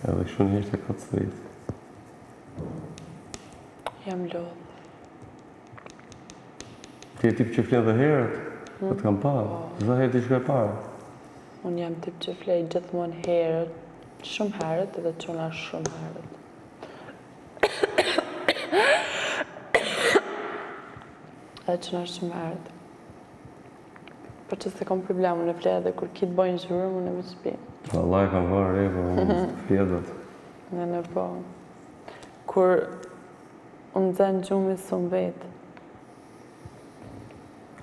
Edhe kështu një ishte ka të thëjtë. Jam lodhë. Ti e tip që flenë dhe herët, po të kam parë. Zë herë ti shkoj parë. Unë jam tip që flej gjithmonë herët, shumë herët edhe quna shumë herët. Edhe quna shumë herët. Për që se kom problemu në flej edhe kur kitë bojnë zhurëm, unë e më shpi. Allah e kam varë re, po unë fjedët. Në po. Kur unë zenë gjumi së më vetë.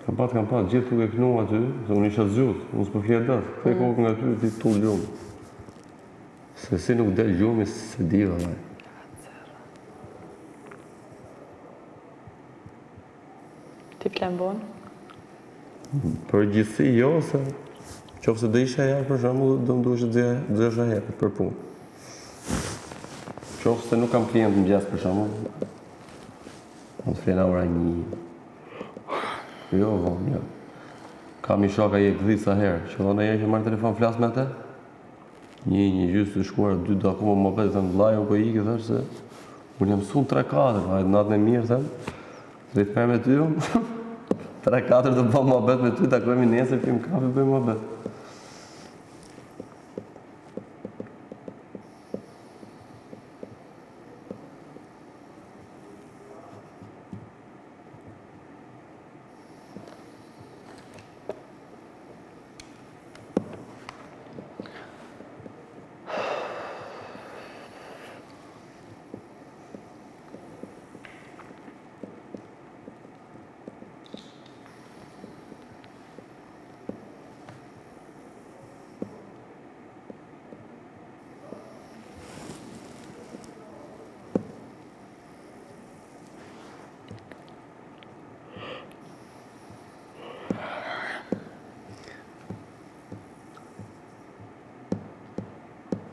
Kam pa, gjithë tuk e kënu aty, se unë isha zgjutë, unë s'po fjedët. Këtë e kokë nga ty, ti tu ljumë. Se si nuk del gjumi, se di dhe. Ti flenë bonë? Për gjithësi, jo, se qofë se dhe isha jarë, për shumë, do më duhe që dzesha herë për punë. Qofë se nuk kam klient në gjesë, për shumë, më të flena ora 1. Jo, vonë, jo. Kam i shoka je këdhi sa herë, që do në herë që marrë telefon flasë me te, një gjysë të shkuar, 2 do akuma më betë, thëmë, vlaj, unë për i këtë, se unë jam sun 3-4, hajtë natën e mirë, thëmë, rritë me me ty, 3-4 të bëmë më betë me ty, ta kërëmi nesër, pim kafe, bëjmë më betë.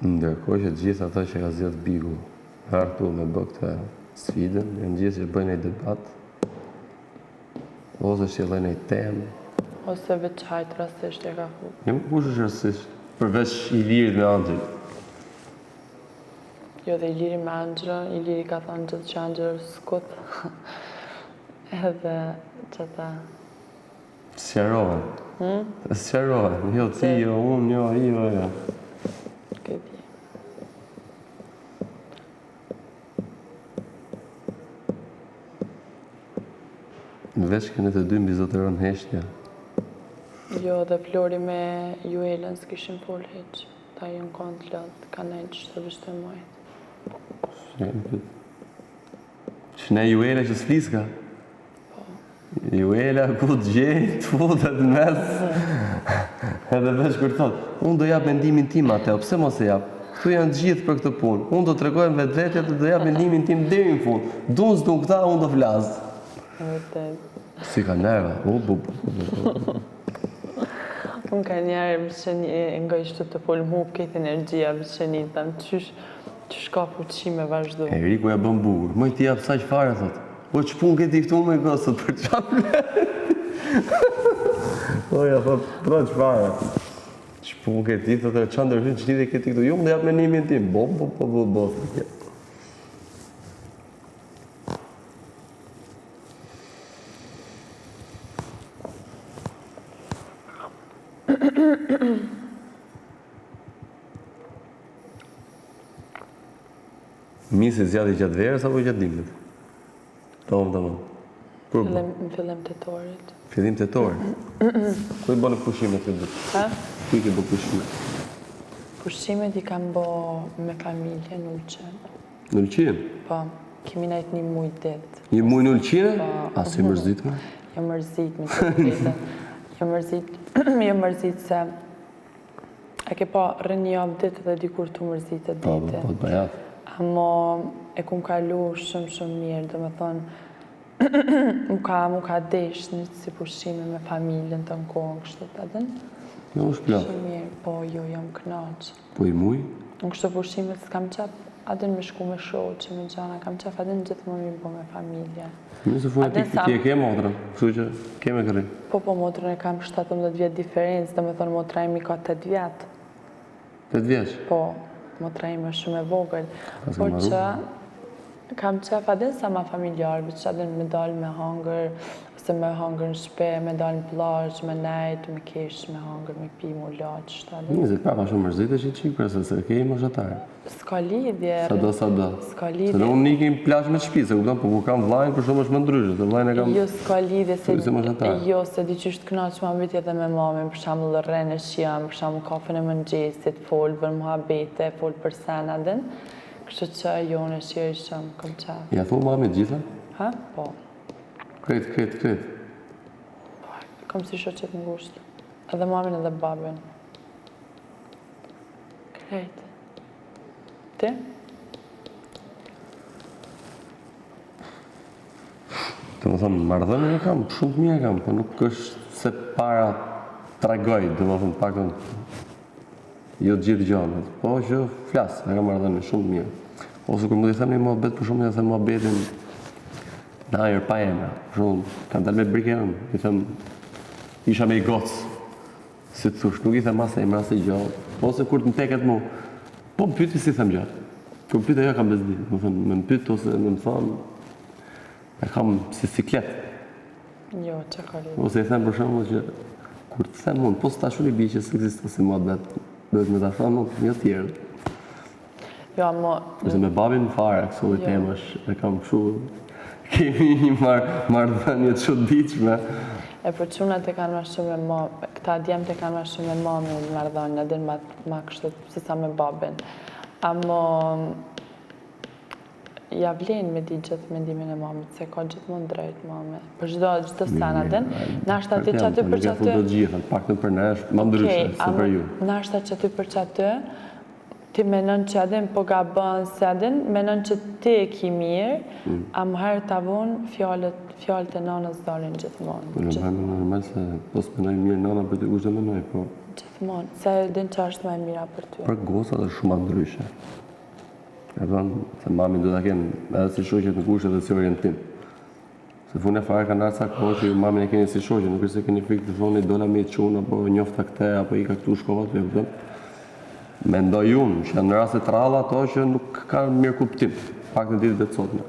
Ndërkohë që gjithë ata që ka zjedhë Bigu, hartu me bë këtë sfidën, janë gjithë që bëjnë e debat, ose që jellën e temë. Ose veç hajtë rastisht e ka hu. Një më kush është rastisht, përveç i lirit me Angel. Jo dhe i liri me Angela, i liri ka thonë gjithë që Angela s'kut. Edhe që ta... Sqarohen. Sqarohen, jo ti, jo unë, jo i, jo. Këti. Veç këne të dy mbi zotëron heshtja. Jo, dhe Flori me Juelën s'kishin fol heq. Ta jënë konë të lëtë, ka nejtë që të vishtë e majtë. Që ne Juela që s'fliska? Po. Juela ku të gjejë, të futet në mes. Edhe veç kur thot, unë do jap mendimin tim atë, pse mos e jap? Këtu janë gjithë për këtë punë. Unë do t'rregoj vetvetja të do jap mendimin tim deri në fund. Dun s'dun këta, unë do flas. Vërtet. Si ka nerva, Unë ka njerë vësheni nga ishtu të folë mu këtë energjia vësheni, thamë qysh ka fuqime vazhdo. Eriku ja bën bukur, moj ti jap saq fare thot. Po ç'pun ke ti këtu me gosët për çfarë? Po ja thot, pro çfarë? Ç'pun ke ti thotë çfarë ndryshim ç'lidhje ke ti këtu? Jo, më jap mendimin tim. Bo. Misi zjati gjatë verës apo gjatë dimrit? Tamam. Në fillim të torit. Fillim të torit? Ku i bënë pushimet këtë ditë? Ha? Ku i ke bë pushimet? Pushimet i kam bë me familje në Ulqen. Në Ulqen? Po, kemi najtë një muj ditë. Një muj në Ulqen? A si mërzit me? Jo mërzit me të vetën. Jo mërzit se e ke pa rënë një javë ditë dhe dikur të mërzit e ditë. Po, të bajat. Amo e kum kalu shumë mirë, do me thonë, mu ka desh një si pushime me familjen të në kohën kështu të adin. Jo, është plak. Shumë mirë, po jo, jam knaqë. Po i muj? Në kështu pushime s'kam qap, adin me shku me shoqë, me gjana, kam qap adin gjithmonë mi bo me familje. Nëse funë ti e ke motrën, kështu që ke me kërri? Po, motrën e kam 17 vjetë diferencë, do me thonë motra imi ka 8 vjetë. 8 vjeç? Po, motra ime shumë e vogël, Pas por ke marru? që kam qef adin sa ma familjarë, që adin me dalë me hangër, ose me hangër në shpe, me dalë në plazh, me nejt, me kesh, me hangër, me pi, me ullaq, që adin. 25 shumë mërzit është i qikë, se se ke i më zhatarë. S'ka lidhje, Sa do. s'ka Se lidhje. në unë një kemi plazh me shtëpi, se kupton, po kur kam vllajën, për shumë është më ndryshë, se vllajën e kam... Jo, s'ka lidhje, Se më zhatarë. jo, se di që është knaq ma mbitje dhe me mamin, për shembull rrene shijam, për shembull kafën e mëngjesit, fol për muhabete, fol për senadin, kështu që jo në shijoj shumë, kom qef. Ja thu mami të gjitha? Ha? Po. Kret. Kom si shoqet në gusht. Edhe mamin edhe babin. Krejt. Ti? Të më thonë, marrëdhënie e kam, shumë të mirë kam, po nuk është se para tregoj, dhe më thonë, pakën, jo të gjithë gjanët, po që flasë, e kam marrëdhënie shumë të mirë. Ose kur më di them një muhabet, për shumë, ja them muhabetin në ajër pa emra. Për shumë, kam dalë me brikën, i them, isha me i gocë, si të thush, nuk i them as emra, as i gjallë, ose kur të më teket mu, po më pyti si them gjatë. Kur më pyte, ja kam bezdi, më thënë, me më pytë ose me më thonë, e kam si siklet. Jo, që ka lidhje. Ose i them për shembull që kur të them unë, po s'ta shuri bi që s'ekziston si muhabet, duhet me ta thonë nuk një tjerë. Jo, mo... Ose me babin fare, këso dhe Jo. temash, e kam kështu, kemi një marrëdhënie të çuditshme. E për qunat e kanë ma shumë me mami, këta djemt e kanë ma shumë me mami në mardhonja, din ma kështu si sa me babin. Amo, ja vlen me di gjithë mendimin e mamit, se ka gjithmonë drejt mami. Për çdo sena din, nashta ti që aty për që Nuk e thu të gjitha, paktën për ne është më ndryshe, se për ju. Nashta që aty për që aty, ti menon që adin po ga bën se adin, menon që ti e ki mirë, a më herë të avon fjalët e nanës dalin gjithmonë. Po në bëjmë normal se po s'menoj mirë nana për të kush dhe menoj, po Gjithmonë, se din që është më e mira për ty. për gosat është shumë ndryshe. E thonë, se mami do ta kenë edhe si shoqet në kushte dhe si orientim. Se fune fare kanë arë ca kohë që ju mamin e keni si shoqe, nuk është se keni frikë të thoni dola me i qunë, apo njofta këte, apo i ka këtu shkova të kupton. Mendoj unë që në raste të ralla ato që nuk kanë mirë kuptim, pak në ditët e sotme.